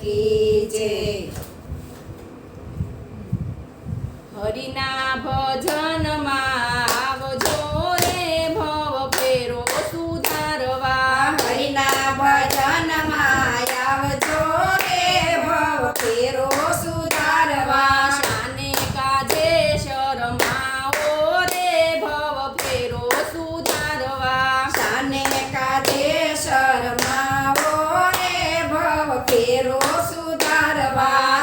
કી જય. હરિના ભજનમાં આવજો રે ભવ ફેરો સુધારવા. હરિના ભજનમાં આવજો રે ભવ ફેરો સુધારવા. શાને કાજે શરમાવો રે ભવ ફેરો સુધારવા. શાને કાજે શરમાવો રે ભવ ફેરો સુધારવા.